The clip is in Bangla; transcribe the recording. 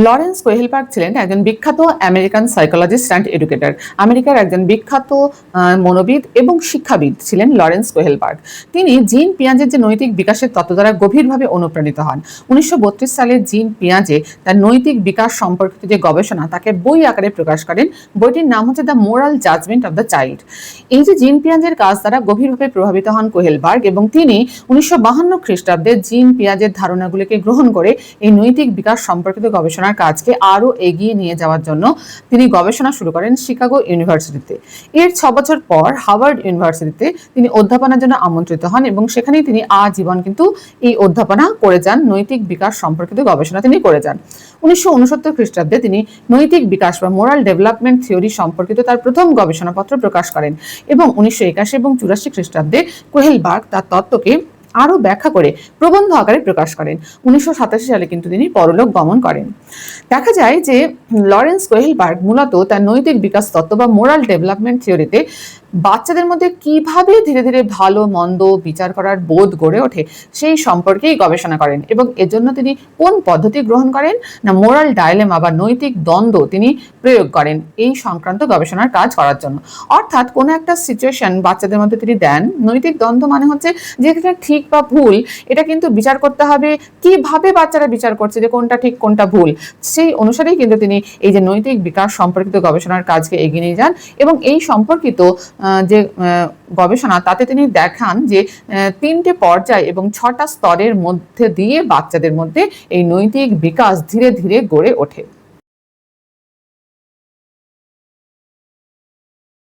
লরেন্স কোহেলবার্গ ছিলেন একজন বিখ্যাত আমেরিকান সাইকোলজিস্ট অ্যান্ড এডুকেটর। আমেরিকার একজন বিখ্যাত মনোবিদ এবং শিক্ষাবিদ ছিলেন লরেন্স কোহেলবার্গ। তিনি জিন পিয়াজের যে নৈতিক বিকাশের তত্ত্ব দ্বারা গভীরভাবে অনুপ্রাণিত হন। 1932 সালে জিন পিয়াজে তার নৈতিক বিকাশ সম্পর্কিত যে গবেষণা তাকে বই আকারে প্রকাশ করেন। বইটির নাম হচ্ছে the moral judgement of the child. এই যে জিন পিয়াজের কাজ দ্বারা গভীরভাবে প্রভাবিত হন কোহেলবার্গ এবং তিনি 1952 খ্রিস্টাব্দে জিন পিয়াজের ধারণাগুলিকে গ্রহণ করে এই নৈতিক বিকাশ সম্পর্কিত গবেষণার কাজকে আরো এগিয়ে নিয়ে যাওয়ার জন্য তিনি গবেষণা শুরু করেন শিকাগো ইউনিভার্সিটিতে। এর 6 বছর পর হার্ভার্ড ইউনিভার্সিটিতে তিনি অধ্যাপনার জন্য আমন্ত্রিত হন এবং সেখানেই তিনি আজীবন কিন্তু এই অধ্যাপনা করে যান, নৈতিক বিকাশ সম্পর্কিত গবেষণা তিনি করে যান। 1969 খ্রিস্টাব্দে তিনি নৈতিক বিকাশ বা মোরাল ডেভেলপমেন্ট থিওরি সম্পর্কিত তার প্রথম গবেষণাপত্র প্রকাশ করেন এবং 1981 এবং 84 খ্রিস্টাব্দে কোহেলবার্গ তার তত্ত্বকে আরো ব্যাখ্যা করে প্রবন্ধ আকারে প্রকাশ করেন। 1987 সালে কিন্তু তিনি পরলোক গমন করেন। দেখা যায় যে লরেন্স কোহেলবার্গ মূলত তার নৈতিক বিকাশ তত্ত্ব বা মোরাল ডেভেলপমেন্ট থিওরিতে বাচ্চাদের মধ্যে কিভাবে ধীরে ধীরে ভালো মন্দ বিচার করার বোধ গড়ে ওঠে সেই সম্পর্কেই গবেষণা করেন এবং এজন্য তিনি কোন পদ্ধতি গ্রহণ করেন না মোরাল ডাইলেমা বা নৈতিক দ্বন্দ্ব তিনি প্রয়োগ করেন এই সংক্রান্ত গবেষণার কাজ করার জন্য। অর্থাৎ কোনো একটা সিচুয়েশন বাচ্চাদের মধ্যে তিনি দেন, নৈতিক দ্বন্দ্ব মানে হচ্ছে যে এটা ঠিক বা ভুল এটা কিন্তু বিচার করতে হবে কিভাবে বাচ্চারা বিচার করছে যে কোনটা ঠিক কোনটা ভুল, সেই অনুসারেই কিন্তু তিনি এই যে নৈতিক বিকাশ সম্পর্কিত গবেষণার কাজকে এগিয়ে নিয়ে যান এবং এই সম্পর্কিত যে গবেষণা তাতে তিনি দেখান যে 3টে পর্যায় এবং 6টা স্তরের মধ্যে দিয়ে বাচ্চাদের মধ্যে এই নৈতিক বিকাশ ধীরে ধীরে গড়ে ওঠে।